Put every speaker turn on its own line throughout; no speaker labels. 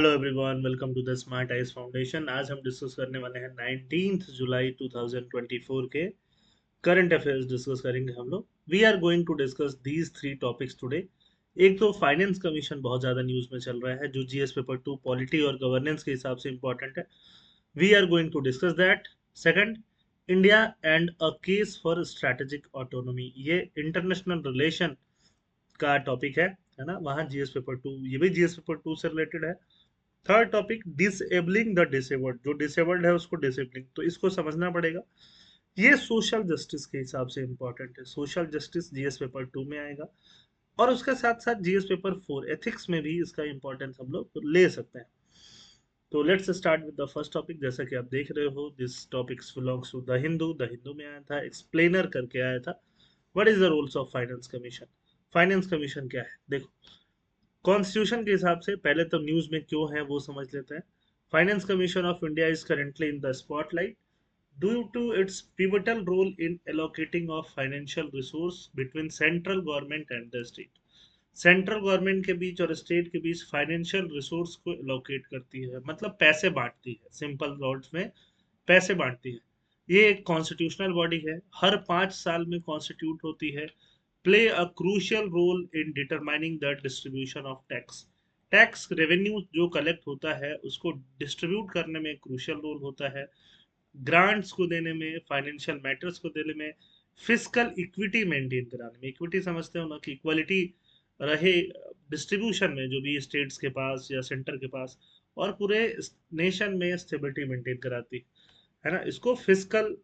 Hello everyone, welcome to the smart eyes foundation. आज हम discuss करने वाले हैं 19 जुलाई 2024 के करंट अफेयर्स डिस्कस करेंगे हम लोग। We are going to discuss these three topics today. एक तो फाइनेंस कमीशन बहुत ज़्यादा न्यूज़ में चल रहा है, जो जीएस पेपर 2 पॉलिटी और गवर्नेंस के हिसाब से इंपॉर्टेंट है। We are going to discuss that. Second, India and a case for strategic autonomy, ये इंटरनेशनल रिलेशन का टॉपिक है ना। वहाँ जीएस पेपर 2, ये भी जीएस पेपर 2 से रिलेटेड है। Third topic, disabling the disabled, जो डिसेबल्ड है उसको डिसेबलिंग, तो इसको समझना पड़ेगा। ये सोशल जस्टिस के हिसाब से इंपॉर्टेंट है। सोशल जस्टिस जीएस पेपर 2 में आएगा, और उसके साथ साथ जीएस पेपर 4 एथिक्स में भी इसका इंपॉर्टेंस हम लोग ले सकते हैं। तो let's start with the first topic. जैसा कि आप देख रहे हो, this topics belongs to the Hindu में आया था, एक्सप्लेनर करके आया था। What is the rules of finance commission? Finance commission क्या है, देखो। कॉन्स्टिट्यूशन के हिसाब से पहले तो न्यूज में क्यों है वो समझ लेते हैं। Finance commission of India is currently in the spotlight due to its pivotal role in allocating of financial resource between central government and the state. Central government के बीच और स्टेट के बीच फाइनेंशियल रिसोर्स को एलोकेट करती है, मतलब पैसे बांटती है, सिंपल वर्ड्स में पैसे बांटती है। ये एक कॉन्स्टिट्यूशनल बॉडी है, हर 5 साल में कॉन्स्टिट्यूट होती है। Play a crucial role in determining the distribution of tax. Tax revenue जो कलेक्ट होता है उसको डिस्ट्रीब्यूट करने में क्रूशियल रोल होता है। ग्रांट्स को देने में, फाइनेंशियल मैटर्स को देने में, फिजिकल इक्विटी मेंटेन कराने में। इक्विटी समझते हो ना, कि इक्वालिटी रहे डिस्ट्रीब्यूशन में, जो भी स्टेट्स के पास या सेंटर के पास, और पूरे नेशन में स्टेबिलिटी मेंटेन कराती है ना। इसको फिजिकल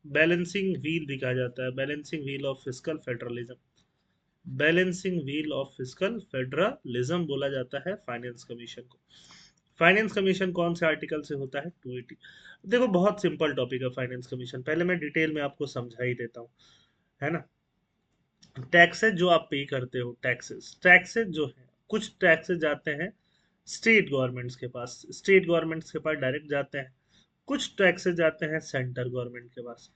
बैलेंसिंग व्हील भी कहा जाता है, balancing wheel of physical federalism. Balancing wheel of physical federalism बोला जाता है फाइनेंस कमीशन को। फाइनेंस कमीशन कौन से आर्टिकल से होता है? 280। देखो, बहुत सिंपल टॉपिक है फाइनेंस कमीशन, पहले मैं डिटेल में आपको समझा ही देता हूँ, है ना। टैक्सेस जो आप पे करते हो, टैक्सेस टैक्सेस जो है, कुछ टैक्सेस जाते हैं स्टेट गवर्नमेंट्स के पास, स्टेट गवर्नमेंट्स के पास डायरेक्ट जाते हैं। कुछ टैक्सेस जाते हैं सेंटर गवर्नमेंट के पास।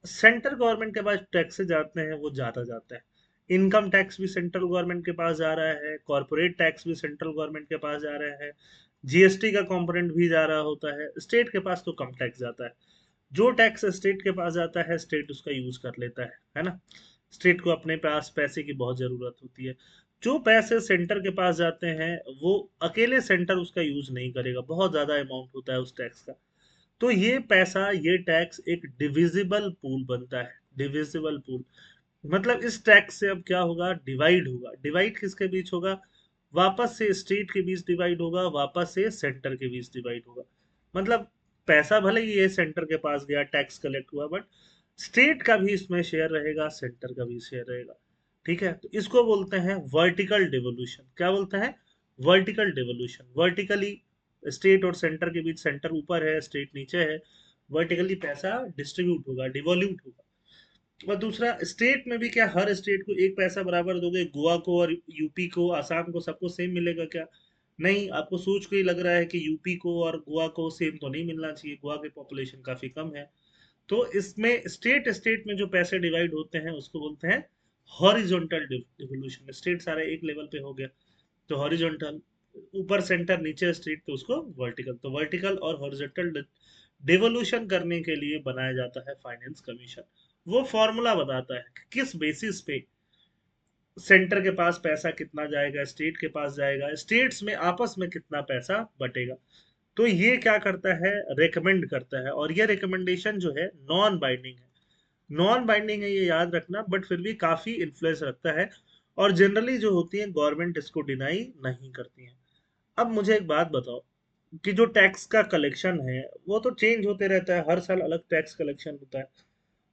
सेंटर गवर्नमेंट के पास टैक्सेस जाते हैं वो ज़्यादा जाता है। इनकम टैक्स भी सेंट्रल गवर्नमेंट के पास जा रहा है, कॉरपोरेट टैक्स भी सेंट्रल गवर्नमेंट के पास जा रहा है, जीएसटी का कंपोनेंट भी जा रहा होता है। स्टेट के पास तो कम टैक्स जाता है। जो टैक्स स्टेट के पास जाता है, स्टेट उसका यूज कर लेता है ना। स्टेट को अपने पास पैसे की बहुत जरूरत होती है। जो पैसे सेंटर के पास जाते हैं, वो अकेले सेंटर उसका यूज नहीं करेगा, बहुत ज्यादा अमाउंट होता है उस टैक्स का। तो ये पैसा, ये टैक्स एक डिविजिबल पूल बनता है। डिविजिबल पूल मतलब इस टैक्स से अब क्या होगा, डिवाइड होगा। डिवाइड किसके बीच होगा? वापस से स्टेट के बीच डिवाइड होगा, वापस से सेंटर के बीच डिवाइड होगा। मतलब पैसा भले ही ये सेंटर के पास गया, टैक्स कलेक्ट हुआ, बट स्टेट का भी इसमें शेयर रहेगा, सेंटर का भी शेयर रहेगा। ठीक है, तो इसको बोलते हैं वर्टिकल डिवोल्यूशन। क्या बोलते हैं? Vertical devolution. वर्टिकली स्टेट और सेंटर के बीच, सेंटर ऊपर है, स्टेट नीचे है, वर्टिकली पैसा डिस्ट्रीब्यूट होगा, डिवोल्यूट होगा। और दूसरा, स्टेट में भी क्या हर स्टेट को एक पैसा बराबर दोगे? गोवा को और यूपी को, आसाम को, सबको सेम मिलेगा क्या? नहीं। आपको सोच के ही लग रहा है कि यूपी को और गोवा को सेम तो नहीं मिलना चाहिए, गोवा की पॉपुलेशन काफी कम है। तो इसमें स्टेट स्टेट में जो पैसे डिवाइड होते हैं उसको बोलते हैं हॉरिजॉन्टल डिवोल्यूशन। स्टेट सारे एक लेवल पे हो गया तो हॉरिजॉन्टल, ऊपर सेंटर नीचे स्टेट, तो उसको वर्टिकल। तो वर्टिकल और हॉरिजॉन्टल डिवोल्यूशन करने के लिए बनाया जाता है फाइनेंस कमीशन। वो फॉर्मूला बताता है कि किस बेसिस पे सेंटर के पास पैसा कितना जाएगा, स्टेट के पास जाएगा, स्टेट्स में आपस में कितना पैसा बटेगा। तो ये क्या करता है, रेकमेंड करता है। और ये रिकमेंडेशन जो है नॉन बाइंडिंग है। नॉन बाइंडिंग है, ये याद रखना, बट फिर भी काफी इन्फ्लुएंस रखता है। और जनरली जो होती है गवर्नमेंट इसको डिनाई नहीं करती है। अब मुझे एक बात बताओ, कि जो टैक्स का कलेक्शन है वो तो चेंज होते रहता है, हर साल अलग टैक्स कलेक्शन होता है।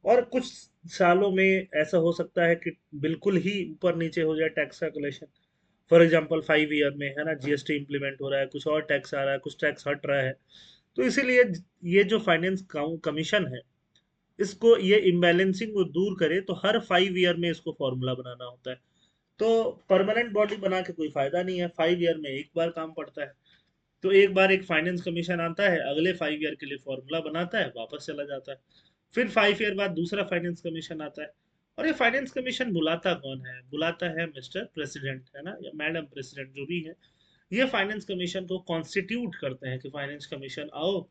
और कुछ सालों में ऐसा हो सकता है कि बिल्कुल ही ऊपर नीचे हो जाए टैक्स का कलेक्शन। फॉर एग्जांपल 5 ईयर में, है ना, जीएसटी इंप्लीमेंट हो रहा है, कुछ और टैक्स आ रहा है, कुछ टैक्स हट रहा है। तो इसीलिए ये जो फाइनेंस कमीशन है, इसको ये इम्बैलेंसिंग को दूर करे तो हर 5 ईयर में इसको फॉर्मूला बनाना होता है। तो परमानेंट बॉडी बना के कोई फायदा नहीं है, 5 ईयर में एक बार काम पड़ता है। तो एक बार एक फाइनेंस कमीशन आता है, अगले 5 ईयर के लिए फॉर्मूला बनाता है, वापस चला जाता है। फिर 5 ईयर बाद दूसरा फाइनेंस कमीशन आता है। और ये फाइनेंस कमीशन बुलाता कौन है? बुलाता है मिस्टर प्रेसिडेंट, है ना, या मैडम प्रेसिडेंट, जो भी है। ये फाइनेंस कमीशन को कॉन्स्टिट्यूट करते हैं कि फाइनेंस कमीशन आओ,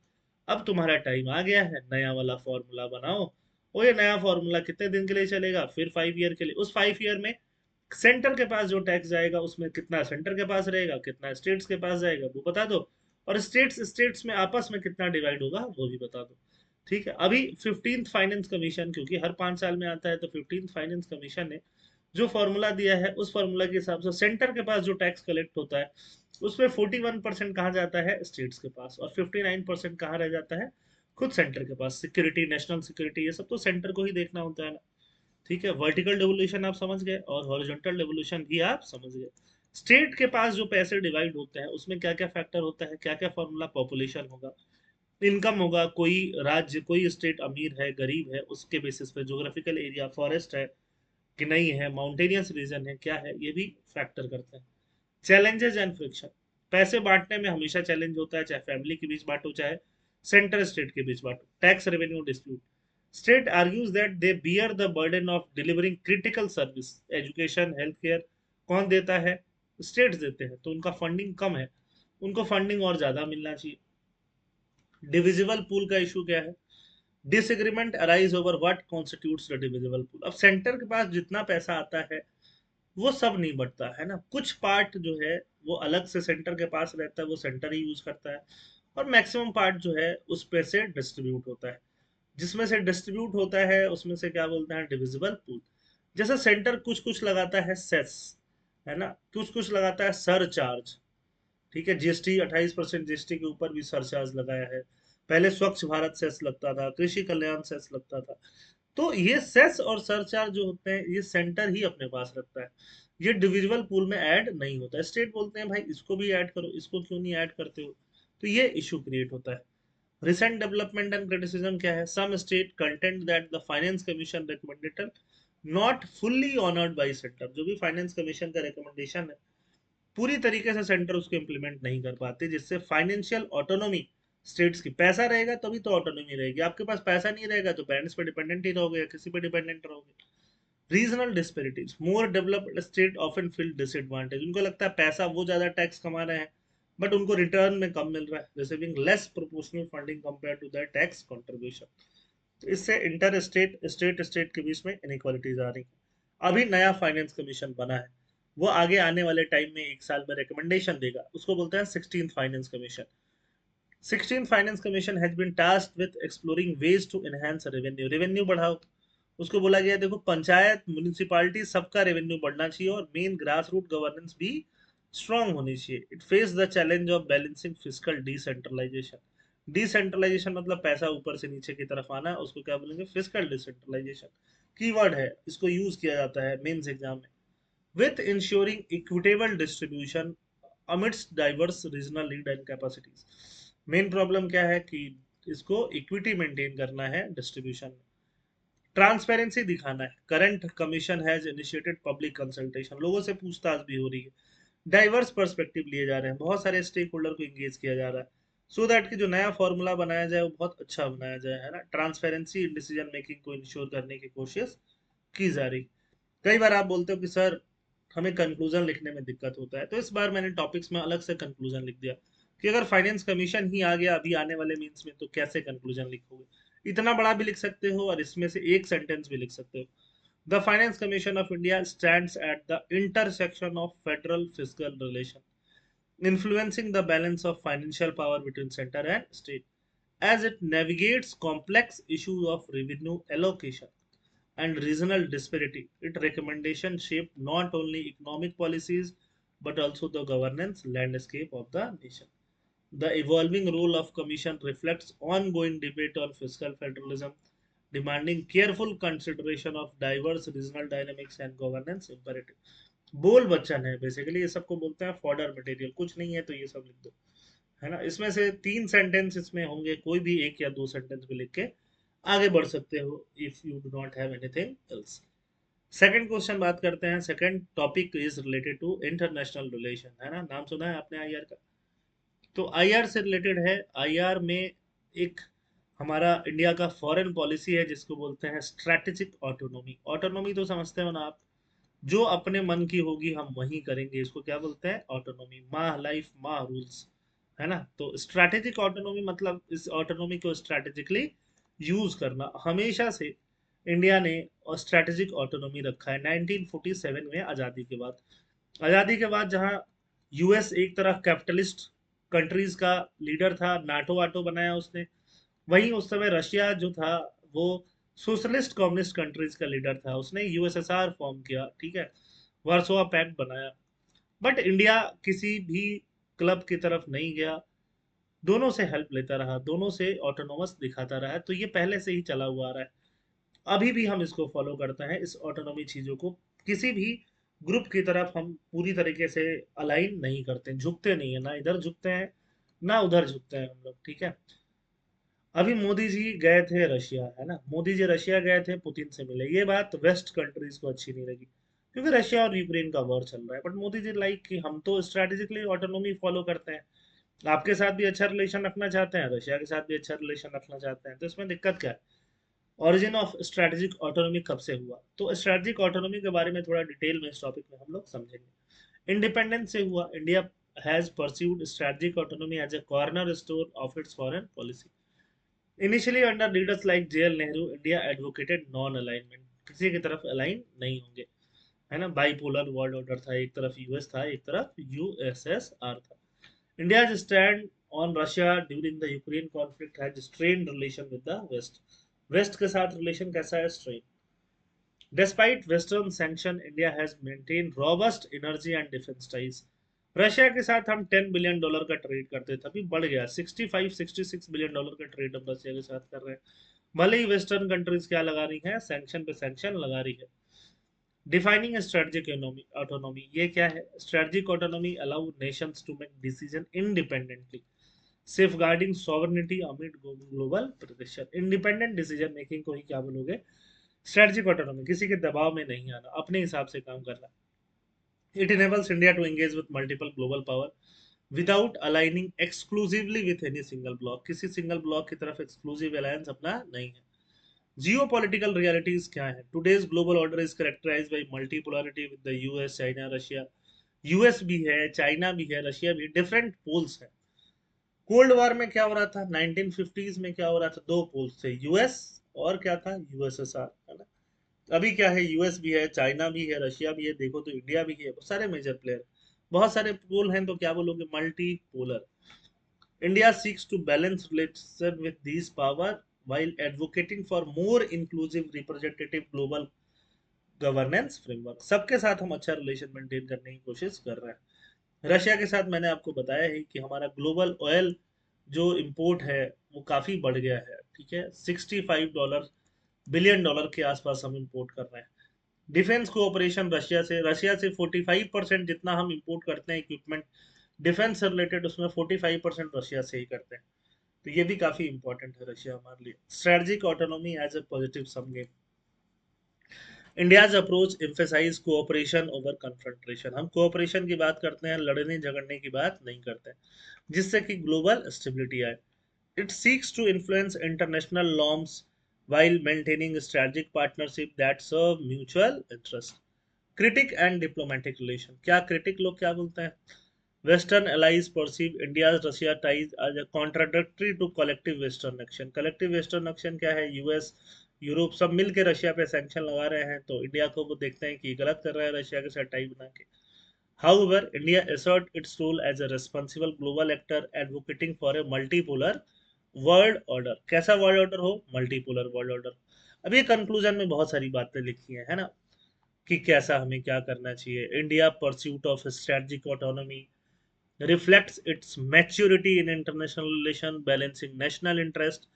अब तुम्हारा टाइम आ गया है, नया वाला फॉर्मूला बनाओ। और ये नया फॉर्मूला कितने दिन के लिए चलेगा, फिर 5 ईयर के लिए। उस 5 ईयर में सेंटर के पास जो टैक्स जाएगा उसमें कितना सेंटर के पास रहेगा, कितना स्टेट्स के पास जाएगा, वो बता दो। और स्टेट्स स्टेट्स में आपस में कितना डिवाइड होगा वो भी बता दो। ठीक है, अभी 15th फाइनेंस कमीशन, क्योंकि हर 5 साल में आता है, तो 15th फाइनेंस कमीशन ने जो फॉर्मूला दिया है उस फॉर्मूला के हिसाब से सेंटर के पास जो टैक्स कलेक्ट होता है उसमें 41% कहाँ जाता है, स्टेट्स के पास, और 59% कहाँ रह जाता है, खुद सेंटर के पास। सिक्योरिटी, नेशनल सिक्योरिटी, ये सब तो सेंटर को ही देखना होता है ना। ठीक है, वर्टिकल डेवोल्यूशन आप समझ गए और हॉरिजॉन्टल डेवोल्यूशन भी आप समझ गए। स्टेट के पास जो पैसे डिवाइड होते हैं उसमें क्या क्या फैक्टर होता है, क्या क्या फॉर्मूला, पॉपुलेशन होगा, इनकम होगा, कोई राज्य कोई स्टेट अमीर है गरीब है उसके बेसिस पे, ज्योग्राफिकल एरिया, फॉरेस्ट है कि नहीं है, माउंटेनियस रीजन है क्या है, ये भी फैक्टर करते हैं। चैलेंजेस एंड फ्रिक्शन, पैसे बांटने में हमेशा चैलेंज होता है, चाहे फैमिली के बीच बांटो चाहे सेंटर स्टेट के बीच बांटो। Tax revenue dispute, state argues that they bear the burden of delivering critical service, education, health care कौन देता है, स्टेट्स देते हैं, तो उनका फंडिंग कम है, उनको फंडिंग और ज्यादा मिलना चाहिए। डिविजिबल पूल का इशू क्या है, disagreement arise over what constitutes the divisible pool. अब सेंटर के पास जितना पैसा आता है वो सब नहीं बढ़ता है ना, कुछ पार्ट जो है वो अलग से सेंटर के पास रहता है, वो सेंटर ही यूज करता है, और मैक्सिमम पार्ट जो है उस पे से डिस्ट्रीब्यूट होता है। जिसमें से डिस्ट्रीब्यूट होता है उसमें से क्या बोलते हैं, डिविजिबल पूल। जैसे सेंटर कुछ कुछ लगाता है सेस, है ना, कुछ कुछ लगाता है सर चार्ज। ठीक है, जीएसटी 28% जीएसटी के ऊपर भी सरचार्ज लगाया है। पहले स्वच्छ भारत सेस लगता था, कृषि कल्याण सेस लगता था। तो ये सेस और सरचार्ज जो होते हैं ये सेंटर ही अपने पास रखता है, ये डिविजिबल पूल में ऐड नहीं होता है। स्टेट बोलते हैं भाई इसको भी ऐड करो, इसको क्यों नहीं ऐड करते हो, तो ये इशू क्रिएट होता है। रिसेंट डेवलपमेंट एंड क्रिटिसिज्म क्या है, some state contend that the finance commission recommendation not fully honoured by centre. जो भी फाइनेंस कमीशन का रिकमेंडेशन है पूरी तरीके से सेंटर उसको इम्प्लीमेंट नहीं कर पाते, जिससे फाइनेंशियल ऑटोनॉमी स्टेट्स की, पैसा रहेगा तभी तो ऑटोनॉमी रहेगी, आपके पास पैसा नहीं रहेगा तो बैंड्स पे डिपेंडेंट ही रहोगे या किसी पे डिपेंडेंट रहोगे। Regional disparities, more developed state often feel disadvantage, उनको लगता है पैसा वो ज्यादा टैक्स कमा रहे हैं बट उनको रिटर्न में कम मिल रहा है, receiving less proportional funding compare to the tax contribution. तो इससे इंटर स्टेट, स्टेट स्टेट के बीच में इनइक्वालिटीज आ रही है। अभी नया फाइनेंस कमीशन बना है, वो आगे आने वाले टाइम में 1 साल में रिकमेंडेशन देगा, उसको बोलते हैं 16th finance commission. 16th finance commission has been tasked with exploring ways to enhance revenue, revenue बढ़ाओ। उसको बोला गया देखो पंचायत म्यूनिसिपालिटी सबका रेवेन्यू बढ़ना चाहिए और मेन ग्रास रूट गवर्नेंस भी स्ट्रांग होनी चाहिए। It face the challenge of balancing physical decentralisation. Decentralisation मतलब पैसा ऊपर से नीचे की तरफ आना, उसको क्या बोलेंगे, फिजिकल डिसेंट्रलाइजेशन कीवर्ड है, इसको यूज किया जाता है मेंस एग्जाम में। with ensuring equitable distribution amidst diverse regional need and capacities। Main problem क्या है कि इसको इक्विटी मेंटेन करना है डिस्ट्रीब्यूशन में, ट्रांसपेरेंसी दिखाना है। Current commission has initiated public consultation, लोगों से पूछताछ भी हो रही है, डाइवर्स पर्सपेक्टिव लिए जा रहे हैं, बहुत सारे स्टेक होल्डर को एंगेज किया जा रहा है, सो दैट कि जो नया फॉर्मूला बनाया जाए वो बहुत अच्छा बनाया जाए, है ना। ट्रांसपेरेंसी इन डिसीजन मेकिंग को इंश्योर करने की कोशिश की जा रही। कई बार आप बोलते हो कि सर हमें कंक्लूजन लिखने में दिक्कत होता है, तो इस बार मैंने टॉपिक्स में अलग से कंक्लूजन लिख दिया कि अगर फाइनेंस कमीशन ही आ गया अभी आने वाले मीन्स में तो कैसे कंक्लूजन लिखोगे। इतना बड़ा भी लिख सकते हो और इसमें से एक सेंटेंस भी लिख सकते हो। The finance commission of India stands at the intersection of federal physical relation, influencing the balance of financial power between center and state as it navigates complex issues of revenue allocation and regional disparity. Its recommendation shaped not only economic policies but also the governance landscape of the nation. The evolving role of Commission reflects ongoing debate on fiscal federalism, demanding careful consideration of diverse regional dynamics and governance imperative. बोल बच्चन है basically, ये सबको बोलते हैं fodder material, कुछ नहीं है तो ये सब लिख दो, है ना। इसमें से 3 सेंटेंस इसमें होंगे, कोई भी 1 या 2 सेंटेंस भी लिख के आगे बढ़ सकते हो if you do not have anything else. Second question बात करते हैं, second topic is related to international relation, है ना, नाम सुना है आपने आईआर का। तो आईआर से रिलेटेड है, आईआर में एक हमारा इंडिया का फॉरेन पॉलिसी है जिसको बोलते हैं स्ट्रैटेजिक ऑटोनॉमी। ऑटोनॉमी तो समझते हो ना आप, जो अपने मन की होगी हम वही करेंगे, इसको क्या बोलते हैं? ऑटोनॉमी। माह लाइफ माह रूल्स, है ना? तो स्ट्रैटेजिक ऑटोनॉमी मतलब इस ऑटोनॉमी को स्ट्रैटेजिकली यूज करना। हमेशा से इंडिया ने स्ट्रैटेजिक ऑटोनॉमी रखा है 1947 में, आज़ादी के बाद। आज़ादी के बाद जहाँ यूएस एक तरह कैपिटलिस्ट कंट्रीज का लीडर था, नाटो वाटो बनाया उसने, वहीं उस समय रशिया जो था वो सोशलिस्ट कम्युनिस्ट कंट्रीज का लीडर था, उसने यूएसएसआर फॉर्म किया, ठीक है, वार्सोवा पैक्ट बनाया। बट इंडिया किसी भी क्लब की तरफ नहीं गया, दोनों से हेल्प लेता रहा, दोनों से ऑटोनोमस दिखाता रहा है। तो ये पहले से ही चला हुआ आ रहा है, अभी भी हम इसको फॉलो करते हैं, इस ऑटोनॉमी चीजों को। किसी भी ग्रुप की तरफ हम पूरी तरीके से अलाइन नहीं करते, झुकते नहीं है, ना इधर झुकते हैं ना उधर झुकते हैं हम लोग, ठीक है। अभी मोदी जी गए थे रशिया, है ना, मोदी जी रशिया गए थे, पुतिन से मिले। ये बात वेस्ट कंट्रीज को अच्छी नहीं लगी, क्योंकि रशिया और यूक्रेन का वॉर चल रहा है। बट मोदी जी लाइक कि हम तो स्ट्रेटेजिकली ऑटोनॉमी फॉलो करते हैं, आपके साथ भी अच्छा रिलेशन रखना चाहते हैं, रशिया के साथ भी अच्छा रिलेशन रखना चाहते हैं, तो इसमें दिक्कत क्या है? ओरिजिन ऑफ स्ट्रैटेजिक ऑटोनॉमी कब से हुआ? तो स्ट्रैटेजिक ऑटोनॉमी के बारे में थोड़ा डिटेल में इस टॉपिक में हम लोग समझेंगे। इंडिपेंडेंस से हुआ। India has pursued strategic autonomy as a cornerstone of its foreign policy. Initially under leaders like JL Nehru, India advocated non-alignment, किसी की तरफ अलाइन नहीं होंगे, है ना। बाइपोलर वर्ल्ड ऑर्डर था, एक तरफ यूएस था, एक तरफ यूएसएसआर था। India's stand on Russia during the Ukraine conflict had strained relation with the West. West के साथ रिलेशन कैसा है? Strain. Despite Western sanction, India has maintained robust energy and defense ties. Russia के साथ हम $10 बिलियन का trade करते थे, अभी बढ़ गया 65-66 बिलियन डॉलर का ट्रेड हम रशिया के साथ कर रहे हैं। भले ही वेस्टर्न कंट्रीज क्या लगा रही हैं? सैंक्शन पे सैंक्शन लगा रही है। डिफाइनिंग स्ट्रेटेजिक ऑटोनॉमी, ये क्या है? Strategic autonomy allow nations to make decision independently, safeguarding sovereignty amid global pressure. Independent decision making को ही क्या बोलोगे? Strategic autonomy. किसी के दबाव में नहीं आना, अपने हिसाब से काम करना। It enables India to engage with multiple global power without aligning exclusively with any single bloc. किसी सिंगल ब्लॉक की तरफ एक्सक्लूसिव अलायंस अपना नहीं है। जियोपॉलिटिकल रियलिटीज क्या है? Today's global order is characterised by multipolarity with the US, China, Russia. US भी है, चाइना भी है, रशिया भी, डिफरेंट पोल्स है। कोल्ड वॉर में क्या हो रहा था? 1950s में क्या हो रहा था? दो पोल्स थे, यूएस और क्या था? यूएसएसआर, है ना। अभी क्या है? यूएस भी है, चाइना भी है, रशिया भी है, देखो तो इंडिया भी है, बहुत सारे मेजर प्लेयर, बहुत सारे पोल हैं, तो क्या बोलोगे? Multi polar. India seeks to balance relation with this power while advocating for more inclusive representative global governance framework. सबके साथ हम अच्छा रिलेशन मेंटेन करने की कोशिश कर रहे हैं। रशिया के साथ मैंने आपको बताया है कि हमारा ग्लोबल ऑयल जो इंपोर्ट है वो काफी बढ़ गया है, ठीक है। $65 बिलियन के आसपास हम इंपोर्ट कर रहे हैं। डिफेंस कोऑपरेशन रशिया से 45% जितना हम इंपोर्ट करते हैं इक्विपमेंट डिफेंस से रिलेटेड, उसमें 45% रशिया से ही करते हैं। तो ये भी काफी इंपॉर्टेंट है रशिया हमारे लिए। Strategic autonomy as a positive sum game. India's approach emphasise cooperation over confrontation. हम कोऑपरेशन की बात करते हैं, लड़ने झगड़ने की बात नहीं करते हैं, जिससे कि ग्लोबल स्टेबिलिटी आए। It seeks to influence international norms while maintaining strategic partnership that serve mutual interest. Critic and diplomatic relation. क्या क्रिटिक लोग क्या बोलते हैं? Western allies perceive India's Russia ties as a contradictory to collective Western action. Collective western action क्या है? US, Europe सब मिल के Russia पे सैंक्शन लगा रहे हैं, तो इंडिया को वो देखते हैं कि गलत कर रहा है रशिया के साथ टाई बना के। However, India assert its role as a responsible global actor advocating for a multipolar world order. कैसा वर्ल्ड ऑर्डर हो? Multipolar world order. अब ये कंक्लूजन में बहुत सारी बातें लिखी हैं, है ना, कि कैसा हमें क्या करना चाहिए। India pursuit of strategic autonomy reflects its maturity in international relation, balancing national interest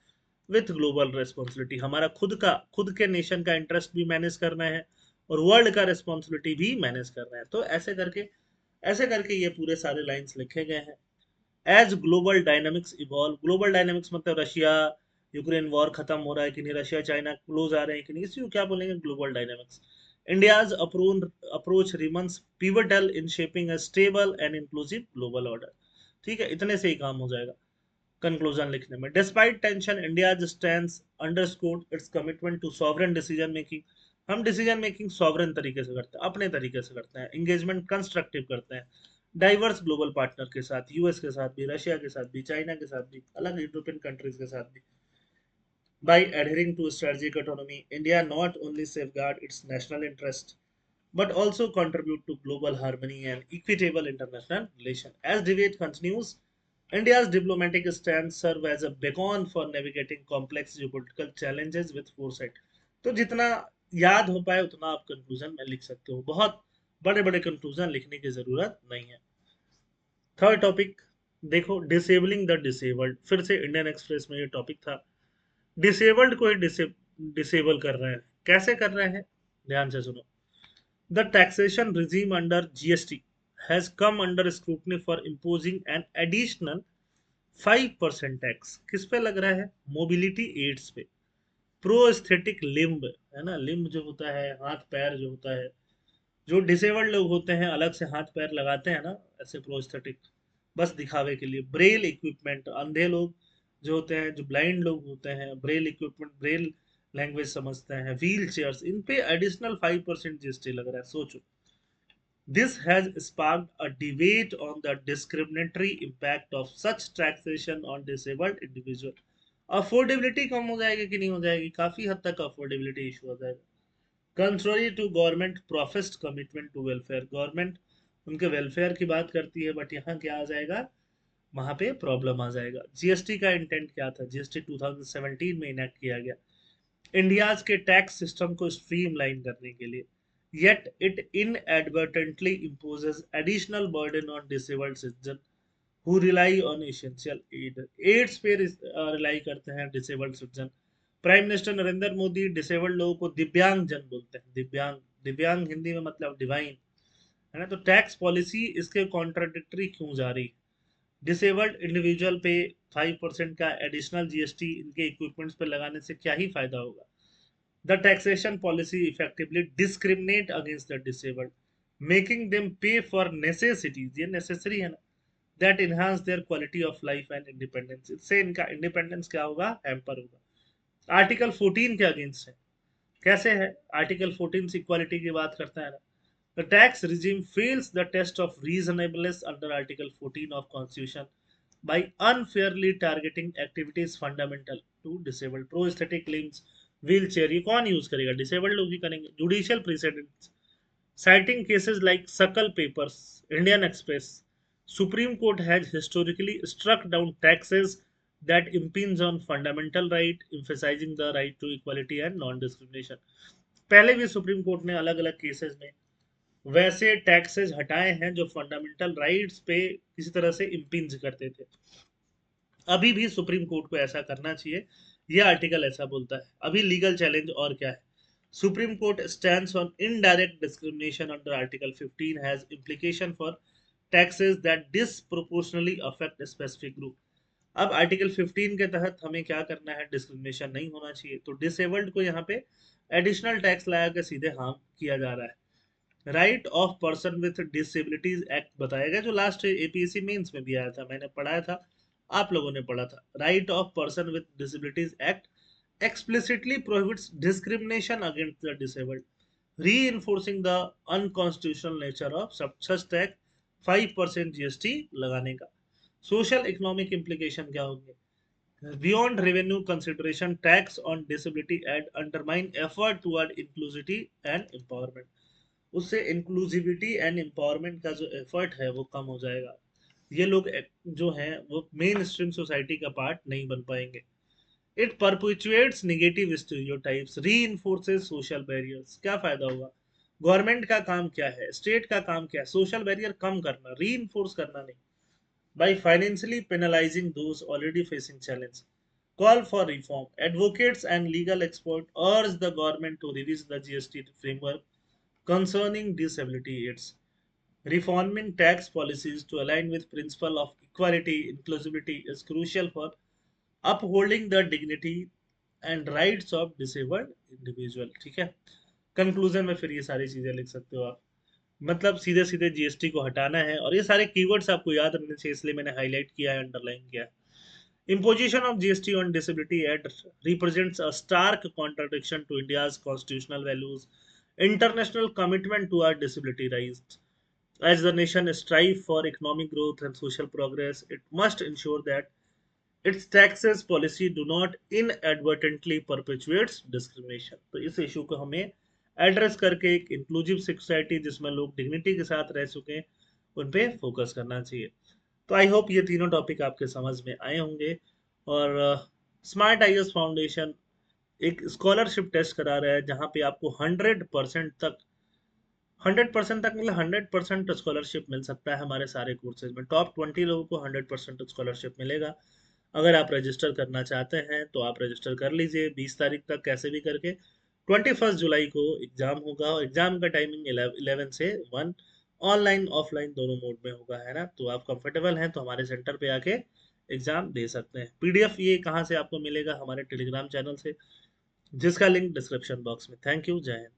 with global responsibility। हमारा खुद के नेशन का इंटरेस्ट भी मैनेज करना है और वर्ल्ड का रिस्पॉन्सिबिलिटी भी मैनेज करना है। तो ऐसे करके ये पूरे सारे लाइंस लिखे गए हैं। As global dynamics evolve, global dynamics मतलब रशिया यूक्रेन वॉर खत्म हो रहा है कि नहीं, रशिया चाइना क्लोज आ रहे हैं कि नहीं, इसी को क्या बोलेंगे? Global dynamics. India's approach remains pivotal in shaping a stable and inclusive global order. ठीक है, इतने से ही काम हो जाएगा कंक्लूजन लिखने में। Despite tension, India stands underscore its commitment to sovereign decision making. हम डिसीजन मेकिंग सॉवरेन तरीके से करते हैं, अपने तरीके से करते हैं, एंगेजमेंट कंस्ट्रक्टिव करते हैं डाइवर्स ग्लोबल पार्टनर के साथ, यूएस के साथ भी, रशिया के साथ भी, चाइना के साथ भी, अलग यूरोपियन कंट्रीज के साथ भी। By adhering to strategic autonomy, India not only safeguard its national interest but also contribute to global harmony and equitable international relations. As debate continues, India's diplomatic stance serve as a beacon for navigating complex geopolitical challenges with foresight. तो जितना याद हो पाए उतना आप conclusion में लिख सकते हो, बहुत बड़े बड़े कंक्लूजन लिखने की जरूरत नहीं है। थर्ड टॉपिक देखो, डिसेबलिंग द डिसेबल्ड, फिर से इंडियन एक्सप्रेस में ये टॉपिक था। डिसेबल्ड को ही डिसेबल कर रहे हैं, कैसे कर रहे हैं, ध्यान से सुनो। The taxation regime under GST has come under scrutiny for imposing an additional 5% tax. किस पे लग रहा है, मोबिलिटी एड्स पे, प्रोस्थेटिक लिम्ब, है ना, लिम्ब जो होता है, हाथ पैर जो होता है, जो डिसेबल्ड लोग होते हैं अलग से हाथ पैर लगाते हैं ना, ऐसे प्रोस्थेटिक, बस दिखावे के लिए। ब्रेल इक्विपमेंट, अंधे लोग जो होते हैं, जो ब्लाइंड लोग होते हैं, ब्रेल इक्विपमेंट, ब्रेल लैंग्वेज समझते हैं, व्हील चेयर्स, इन पे एडिशनल 5% जीएसटी लग रहा है, सोचो। This has sparked a debate on the discriminatory impact of such taxation on disabled individual. Affordability कम हो जाएगी कि नहीं हो जाएगी, काफी हद तक अफोर्डेबिलिटी इशू हो जाएगा। Contrary to government professed commitment to welfare, government उनके वेलफेयर की बात करती है, बट यहाँ क्या आ जाएगा, वहां पे प्रॉब्लम आ जाएगा। जीएसटी का इंटेंट क्या था, जीएसटी 2017 में इनेक्ट किया गया इंडियाज के टैक्स सिस्टम को स्ट्रीमलाइन करने के लिए, yet it inadvertently imposes additional burden on disabled citizens who rely on essential aid. Aids पे रिलाई करते हैं disabled citizen. Prime minister Narendra Modi disabled लोगों को दिव्यांग जन बोलते हैं, दिव्यांग, दिव्यांग हिंदी में मतलब डिवाइन, है ना। तो टैक्स पॉलिसी इसके कॉन्ट्राडिक्टरी क्यों जा रही, डिसेबल्ड इंडिविजुअल पे 5% का एडिशनल जीएसटी इनके इक्विपमेंट्स पे लगाने से क्या ही फायदा होगा। The taxation policy effectively discriminate against the disabled, making them pay for necessities, ये necessary है ना, that enhance their quality of life and independence। इससे इनका इंडिपेंडेंस क्या होगा, हैम्पर होगा। आर्टिकल 14 के अगेंस्ट है, कैसे है, आर्टिकल 14 से इक्वालिटी की बात करता है ना। The tax regime fails the test of reasonableness under Article 14 of Constitution by unfairly targeting activities fundamental to disabled, prosthetic limbs, wheel chair, ये कौन यूज करेगा, डिसेबल्ड लोग ही करेंगे। Judicial president citing cases like Sakal Papers, Indian Express, Supreme Court has historically struck down taxes that impinge on fundamental right, emphasizing the right to equality and non-discrimination। पहले भी supreme court ने अलग अलग cases में वैसे taxes हटाए हैं जो फंडामेंटल राइट्स पे किसी तरह से इम्पिंज करते थे। अभी भी सुप्रीम कोर्ट को ऐसा करना चाहिए, ये आर्टिकल ऐसा बोलता है। अभी लीगल चैलेंज और क्या है, supreme court stands on indirect discrimination under article 15 has implication for taxes that disproportionately affect specific group. अब आर्टिकल 15 के तहत हमें क्या करना है, डिस्क्रिमिनेशन नहीं होना चाहिए, तो डिसेबल्ड को यहाँ पे एडिशनल टैक्स लगा के सीधे हार्म किया जा रहा है। Right of person with disabilities act बताया गया, जो लास्ट एपीएससी मेंस में भी आया था, मैंने पढ़ाया था, आप लोगों ने पढ़ा था। Right of person with disabilities act explicitly prohibits discrimination against the disabled, reinforcing the unconstitutional nature of such tax 5% GST लगाने का। सोशल इकोनॉमिक इम्प्लीकेशन क्या होंगे, beyond revenue consideration tax on disability aid undermine effort toward inclusivity and empowerment. उससे inclusivity and empowerment का जो effort है वो कम हो जाएगा, ये लोग जो हैं वो मेन स्ट्रीम सोसाइटी का पार्ट नहीं बन पाएंगे। It perpetuates negative stereotypes, reinforces social barriers। क्या फायदा होगा, गवर्नमेंट का काम क्या है, स्टेट का काम क्या है, सोशल बैरियर कम करना, रीइंफोर्स करना नहीं। By financially penalizing those already facing challenge, call for reform, advocates and legal experts urge the government to revise the GST framework concerning disability aids, reforming tax policies to align with principle of equality inclusivity is crucial for upholding the dignity and rights of disabled individual. ठीक है, conclusion में फिर ये सारी चीजें लिख सकते हो आप, मतलब सीधे सीधे जीएसटी को हटाना है, और ये सारे कीवर्ड्स आपको याद रखने चाहिए, इसलिए मैंने हाईलाइट किया है, अंडरलाइन किया है। Imposition of GST on Disability Act represents a stark contradiction to India's constitutional values, international commitment to our disability rights. As the nation strives for economic growth and social progress, it must ensure that its taxes policy do not inadvertently perpetuates discrimination. तो इस issue को हमें address करके एक inclusive society जिसमें लोग dignity के साथ रह सकें उन पे फोकस करना चाहिए। तो आई होप ये तीनों टॉपिक आपके समझ में आए होंगे। और स्मार्ट आईएएस फाउंडेशन एक स्कॉलरशिप टेस्ट करा रहा है जहाँ पे आपको 100% तक मतलब 100% स्कॉलरशिप मिल सकता है हमारे सारे कोर्सेज में। टॉप 20 लोगों को 100% स्कॉलरशिप मिलेगा। अगर आप रजिस्टर करना चाहते हैं तो आप रजिस्टर कर लीजिए 20 तारीख तक कैसे भी करके। 21 जुलाई को एग्जाम होगा और एग्जाम का टाइमिंग 11 से 1 ऑनलाइन ऑफलाइन दोनों मोड में होगा, है ना। तो आप कंफर्टेबल हैं तो हमारे सेंटर पे आके एग्जाम दे सकते हैं। पीडीएफ ये कहाँ से आपको मिलेगा? हमारे टेलीग्राम चैनल से, जिसका लिंक डिस्क्रिप्शन बॉक्स में। थैंक यू, जय हिंद।